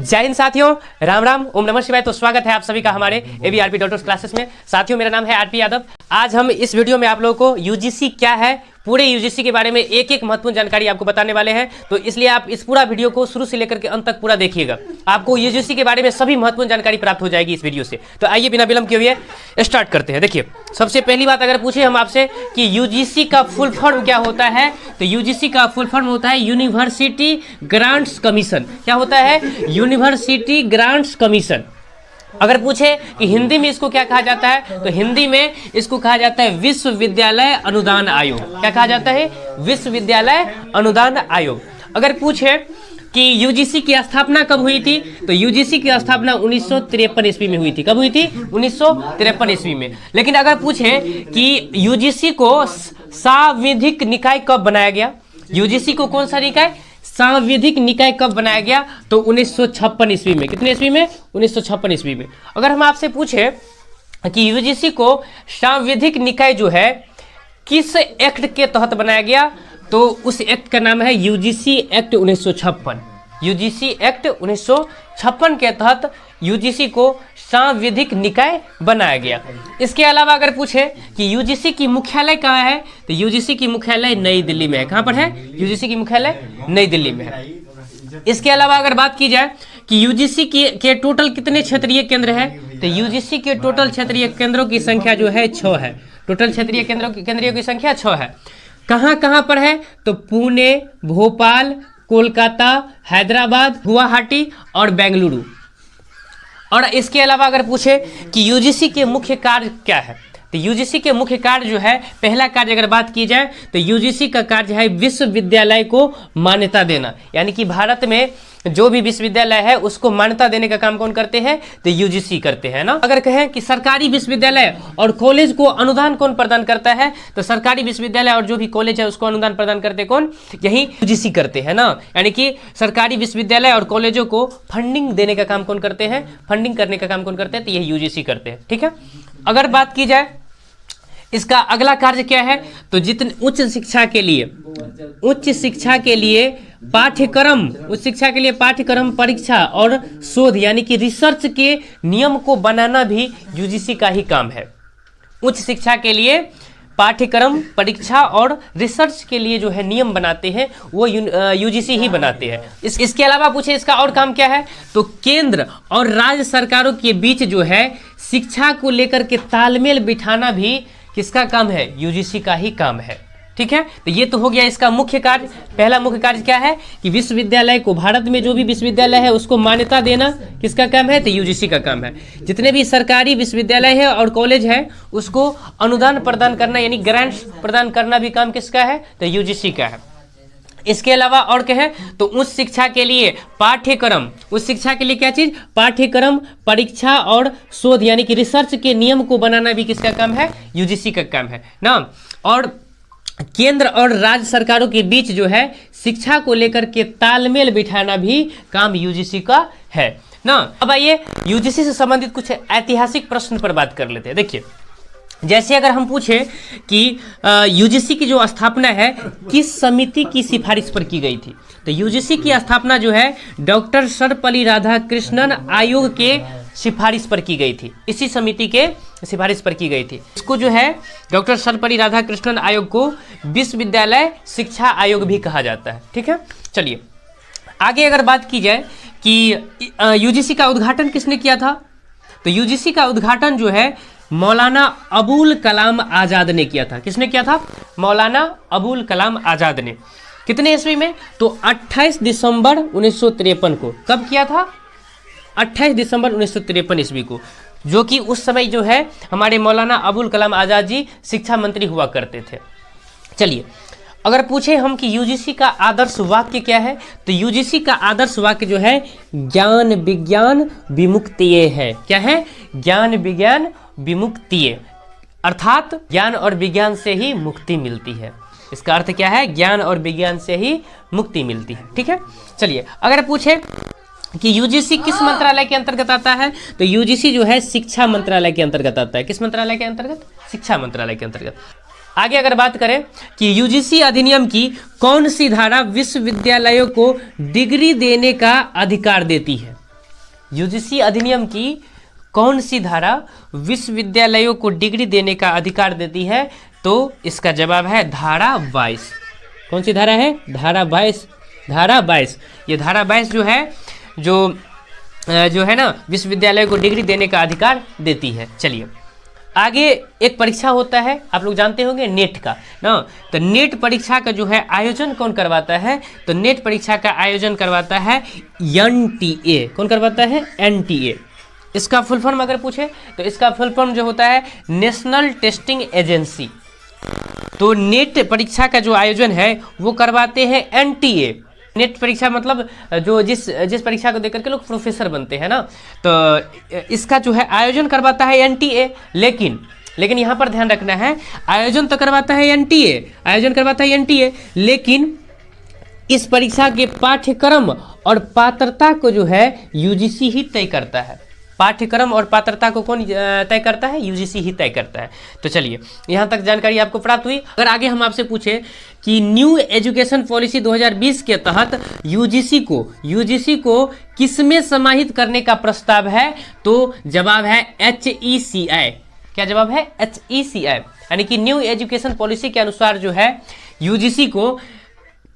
जय हिंद साथियों, राम राम, ओम नमः शिवाय। तो स्वागत है आप सभी का हमारे ABRP डॉक्टर्स क्लासेस में। साथियों, मेरा नाम है आरपी यादव। आज हम इस वीडियो में आप लोगों को यूजीसी क्या है, पूरे यूजीसी के बारे में एक एक महत्वपूर्ण जानकारी आपको बताने वाले हैं। तो इसलिए आप इस पूरा वीडियो को शुरू से लेकर के अंत तक पूरा देखिएगा, आपको यूजीसी के बारे में सभी महत्वपूर्ण जानकारी प्राप्त हो जाएगी इस वीडियो से। तो आइए बिना विलंब किए हुए स्टार्ट करते हैं। देखिए, सबसे पहली बात अगर पूछे हम आपसे कि यूजीसी का फुल फॉर्म क्या होता है, तो यूजीसी का फुल फॉर्म होता है यूनिवर्सिटी ग्रांट्स कमीशन। क्या होता है? University grants commission. अगर पूछे कि हिंदी में इसको क्या कहा जाता है, तो हिंदी में इसको कहा जाता है विश्वविद्यालय अनुदान आयोग। क्या कहा जाता है? विश्वविद्यालय अनुदान आयोग। अगर पूछे कि यूजीसी की स्थापना कब हुई थी, तो यूजीसी की स्थापना 1953 ईस्वी में हुई थी। कब हुई थी? 1953 ईस्वी में। लेकिन अगर पूछे कि यूजीसी को सांविधिक निकाय कब बनाया गया, यूजीसी को कौन सा निकाय, सांविधिक निकाय कब बनाया गया, तो 1956 ईस्वी में। कितने ईस्वी में? 1956 ईस्वी में। अगर हम आपसे पूछे कि यूजीसी को सांविधिक निकाय जो है किस एक्ट के तहत बनाया गया, तो उस एक्ट का नाम है यूजीसी एक्ट 1956। यूजीसी एक्ट 1956 के तहत यूजीसी को सांविधिक निकाय बनाया गया। इसके अलावा अगर पूछे कि यूजीसी की मुख्यालय कहाँ है, तो यूजीसी की मुख्यालय नई दिल्ली में है। कहाँ पर है? यूजीसी की मुख्यालय नई दिल्ली में है। इसके अलावा अगर बात की जाए कि यूजीसी के टोटल कितने क्षेत्रीय केंद्र है, तो यूजीसी के टोटल क्षेत्रीय केंद्रों की संख्या जो है 6 है। टोटल क्षेत्रीय केंद्रों की संख्या 6 है। कहाँ कहाँ पर है, तो पुणे, भोपाल, कोलकाता, हैदराबाद, गुवाहाटी और बेंगलुरु। और इसके अलावा अगर पूछे कि यूजीसी के मुख्य कार्य क्या है, तो यूजीसी के मुख्य कार्य जो है, पहला कार्य अगर बात की जाए तो यूजीसी का कार्य है विश्वविद्यालय को मान्यता देना। यानी कि भारत में जो भी विश्वविद्यालय है उसको मान्यता देने का काम कौन करते हैं, तो यूजीसी करते हैं ना। अगर कहें कि सरकारी विश्वविद्यालय और कॉलेज को अनुदान कौन प्रदान करता है, तो सरकारी विश्वविद्यालय और जो भी कॉलेज है उसको अनुदान प्रदान करते कौन, यही यूजीसी करते हैं ना। यानी कि सरकारी विश्वविद्यालय और कॉलेजों को फंडिंग देने का काम कौन करते हैं, फंडिंग करने का काम कौन करते हैं, तो यही यूजीसी करते हैं। ठीक है। अगर बात की जाए इसका अगला कार्य क्या है, तो जितने उच्च शिक्षा के लिए पाठ्यक्रम, उच्च शिक्षा के लिए पाठ्यक्रम, परीक्षा और शोध यानी कि रिसर्च के नियम को बनाना भी यूजीसी का ही काम है। उच्च शिक्षा के लिए पाठ्यक्रम, परीक्षा और रिसर्च के लिए जो है नियम बनाते हैं वो यूजीसी ही बनाते हैं। इसके अलावा पूछे इसका और काम क्या है, तो केंद्र और राज्य सरकारों के बीच जो है शिक्षा को लेकर के तालमेल बिठाना भी किसका काम है, यूजीसी का ही काम है। ठीक है। तो ये तो हो गया इसका मुख्य कार्य। पहला मुख्य कार्य क्या है कि विश्वविद्यालय को, भारत में जो भी विश्वविद्यालय है उसको मान्यता देना किसका काम है, तो यूजीसी का काम है। जितने भी सरकारी विश्वविद्यालय है और कॉलेज है उसको अनुदान प्रदान करना यानी ग्रांट्स प्रदान करना भी काम किसका है, तो यूजीसी का है। इसके अलावा और क्या है, तो उच्च शिक्षा के लिए पाठ्यक्रम, उच्च शिक्षा के लिए क्या चीज, पाठ्यक्रम, परीक्षा और शोध यानी कि रिसर्च के नियम को बनाना भी किसका काम है, यूजीसी का काम है ना। और केंद्र और राज्य सरकारों के बीच जो है शिक्षा को लेकर के तालमेल बिठाना भी काम यूजीसी का है ना। अब आइए यूजीसी से संबंधित कुछ ऐतिहासिक प्रश्न पर बात कर लेते हैं। देखिए, जैसे अगर हम पूछे कि यूजीसी की जो स्थापना है किस समिति की सिफारिश पर की गई थी, तो यूजीसी की स्थापना जो है डॉक्टर सर्वपल्ली राधाकृष्णन आयोग के सिफारिश पर की गई थी। इसी समिति के सिफारिश पर की गई थी। इसको जो है डॉक्टर सर्वपल्ली राधाकृष्णन आयोग को विश्वविद्यालय शिक्षा आयोग भी कहा जाता है। ठीक है। चलिए आगे अगर बात की जाए कि यूजीसी का उद्घाटन किसने किया था, तो यूजीसी का उद्घाटन जो है मौलाना अबुल कलाम आज़ाद ने किया था। किसने किया था? मौलाना अबुल कलाम आज़ाद ने। कितने ईस्वी में, तो 28 दिसंबर 1953 को। कब किया था? 28 दिसंबर 1953 ईस्वी को, जो कि उस समय जो है हमारे मौलाना अबुल कलाम आज़ाद जी शिक्षा मंत्री हुआ करते थे। चलिए अगर पूछे हम कि यूजीसी का आदर्श वाक्य क्या है, तो यूजीसी का आदर्श वाक्य जो है ज्ञान विज्ञान विमुक्तिये है। क्या है? ज्ञान विज्ञान विमुक्तिये, अर्थात ज्ञान और विज्ञान से ही मुक्ति मिलती है। इसका अर्थ क्या है? ज्ञान और विज्ञान से ही मुक्ति मिलती है। ठीक है। चलिए अगर पूछे कि यूजीसी किस मंत्रालय के अंतर्गत आता है, तो यूजीसी जो है शिक्षा मंत्रालय के अंतर्गत आता है। किस मंत्रालय के अंतर्गत? शिक्षा मंत्रालय के अंतर्गत। आगे अगर बात करें कि यूजीसी अधिनियम की कौन सी धारा विश्वविद्यालयों को डिग्री देने का अधिकार देती है, यूजीसी अधिनियम की कौन सी धारा विश्वविद्यालयों को डिग्री देने का अधिकार देती है? तो इसका जवाब है धारा 22। कौन सी धारा है? धारा 22। धारा 22, ये धारा 22 जो है जो है ना विश्वविद्यालय को डिग्री देने का अधिकार देती है। चलिए आगे एक परीक्षा होता है, आप लोग जानते होंगे नेट का ना। तो नेट परीक्षा का जो है आयोजन कौन करवाता है? तो नेट परीक्षा का आयोजन करवाता है एनटीए। कौन करवाता है? एनटीए। इसका फुल फॉर्म अगर पूछे तो इसका फुल फॉर्म जो होता है नेशनल टेस्टिंग एजेंसी। तो नेट परीक्षा का जो आयोजन है वो करवाते हैं एनटीए। नेट परीक्षा मतलब जो जिस परीक्षा को देकर के लोग प्रोफेसर बनते हैं ना, तो इसका जो है आयोजन करवाता है एनटीए। लेकिन यहाँ पर ध्यान रखना है, आयोजन तो करवाता है एनटीए, आयोजन करवाता है एनटीए, लेकिन इस परीक्षा के पाठ्यक्रम और पात्रता को जो है यूजीसी ही तय करता है। पाठ्यक्रम और पात्रता को कौन तय करता है? यूजीसी ही तय करता है। तो चलिए यहाँ तक जानकारी आपको प्राप्त हुई। अगर आगे हम आपसे पूछे कि न्यू एजुकेशन पॉलिसी 2020 के तहत यूजीसी को किसमें समाहित करने का प्रस्ताव है? तो जवाब है HECI। क्या जवाब है? HECI। यानी कि न्यू एजुकेशन पॉलिसी के अनुसार जो है यूजीसी को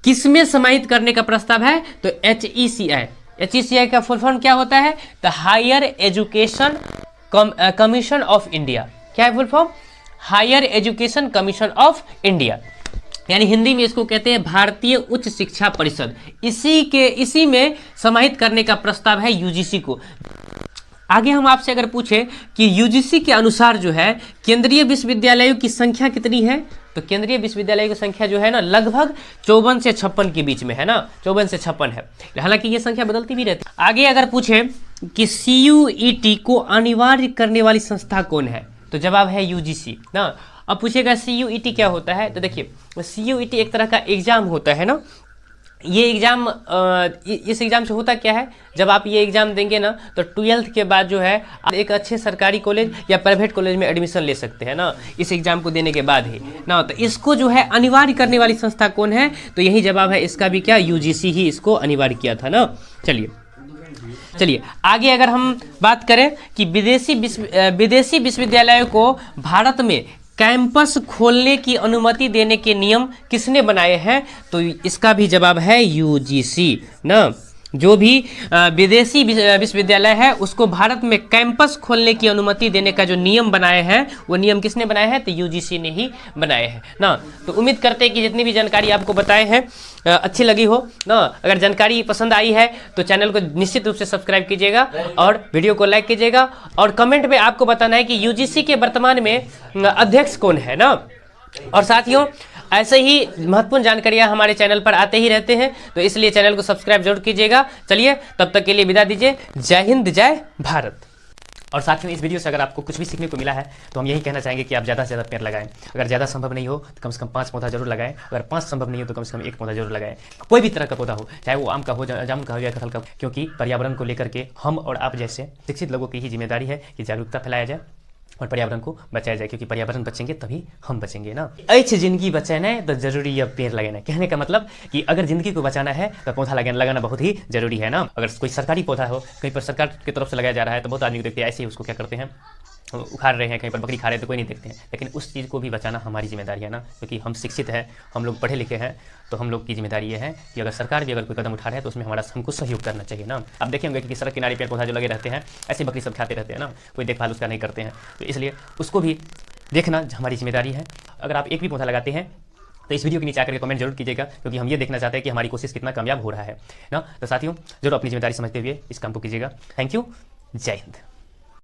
किसमें समाहित करने का प्रस्ताव है? तो HECI। HECI का फुल फॉर्म क्या होता है? The higher education commission of India. क्या है full form? Higher education commission of India, यानी हिंदी में इसको कहते हैं भारतीय उच्च शिक्षा परिषद। इसी में समाहित करने का प्रस्ताव है यूजीसी को। आगे हम आपसे अगर पूछे कि यूजीसी के अनुसार जो है केंद्रीय विश्वविद्यालयों की संख्या कितनी है? तो केंद्रीय विश्वविद्यालयों की संख्या जो है ना लगभग 54 से 56 के बीच में है ना, 54 से 56 है। हालांकि ये संख्या बदलती भी रहती है। आगे अगर पूछे कि CUET को अनिवार्य करने वाली संस्था कौन है? तो जवाब है यूजीसी ना। अब पूछेगा CUET क्या होता है? तो देखिए CUET एक तरह का एग्जाम होता है ना। ये एग्ज़ाम इस एग्ज़ाम से होता क्या है, जब आप ये एग्ज़ाम देंगे ना तो 12th के बाद जो है आप एक अच्छे सरकारी कॉलेज या प्राइवेट कॉलेज में एडमिशन ले सकते हैं ना, इस एग्ज़ाम को देने के बाद ही ना। तो इसको जो है अनिवार्य करने वाली संस्था कौन है? तो यही जवाब है इसका भी, क्या? यूजीसी ही इसको अनिवार्य किया था ना। चलिए आगे अगर हम बात करें कि विदेशी विश्वविद्यालयों को भारत में कैंपस खोलने की अनुमति देने के नियम किसने बनाए हैं? तो इसका भी जवाब है यूजीसी ना। जो भी विदेशी विश्वविद्यालय है उसको भारत में कैंपस खोलने की अनुमति देने का जो नियम बनाए हैं वो नियम किसने बनाए हैं? तो यूजीसी ने ही बनाए हैं ना। तो उम्मीद करते हैं कि जितनी भी जानकारी आपको बताए हैं अच्छी लगी हो ना। अगर जानकारी पसंद आई है तो चैनल को निश्चित रूप से सब्सक्राइब कीजिएगा और वीडियो को लाइक कीजिएगा, और कमेंट में आपको बताना है कि यूजीसी के वर्तमान में अध्यक्ष कौन है ना। और साथियों ऐसे ही महत्वपूर्ण जानकारियां हमारे चैनल पर आते ही रहते हैं, तो इसलिए चैनल को सब्सक्राइब जरूर कीजिएगा। चलिए तब तक के लिए विदा दीजिए। जय हिंद, जय भारत। और साथियों इस वीडियो से अगर आपको कुछ भी सीखने को मिला है तो हम यही कहना चाहेंगे कि आप ज़्यादा से ज़्यादा पेड़ लगाएं। अगर ज़्यादा संभव नहीं हो तो कम से कम 5 पौधा जरूर लगाएं। अगर 5 संभव नहीं हो तो कम से कम 1 पौधा जरूर लगाएं। कोई भी तरह का पौधा हो, चाहे वो आम का हो, जामुन का हो या कटहल का, क्योंकि पर्यावरण को लेकर के हम और आप जैसे शिक्षित लोगों की ही जिम्मेदारी है कि जागरूकता फैलाया जाए और पर्यावरण को बचाया जाए, क्योंकि पर्यावरण बचेंगे तभी हम बचेंगे ना। अच्छी जिंदगी बचाना है तो जरूरी है पेड़ लगाना। कहने का मतलब कि अगर जिंदगी को बचाना है तो पौधा लगाना बहुत ही जरूरी है ना। अगर कोई सरकारी पौधा हो, कहीं पर सरकार की तरफ से लगाया जा रहा है तो बहुत आदमी देखते हैं ऐसे ही उसको क्या करते हैं, उखाड़ रहे हैं, कहीं पर बकरी खा रहे हैं तो कोई नहीं देखते हैं। लेकिन उस चीज़ को भी बचाना हमारी जिम्मेदारी है ना, क्योंकि हम शिक्षित हैं, हम लोग पढ़े लिखे हैं, तो हम लोग की जिम्मेदारी ये है कि अगर सरकार भी अगर कोई कदम उठा रहा है तो उसमें हमको सहयोग करना चाहिए ना। आप देखें होंगे कि सड़क किनारे पेड़ पौधा जो लगे रहते हैं ऐसे बकरी सब खाते रहते हैं ना, कोई देखभाल उसका नहीं करते हैं। तो इसलिए उसको भी देखना हमारी जिम्मेदारी है। अगर आप एक भी पौधा लगाते हैं तो इस वीडियो के नीचे आकर के कमेंट जरूर कीजिएगा, क्योंकि हम ये देखना चाहते हैं कि हमारी कोशिश कितना कामयाब हो रहा है ना। तो साथियों जरूर अपनी जिम्मेदारी समझते हुए इस काम को कीजिएगा। थैंक यू, जय हिंद।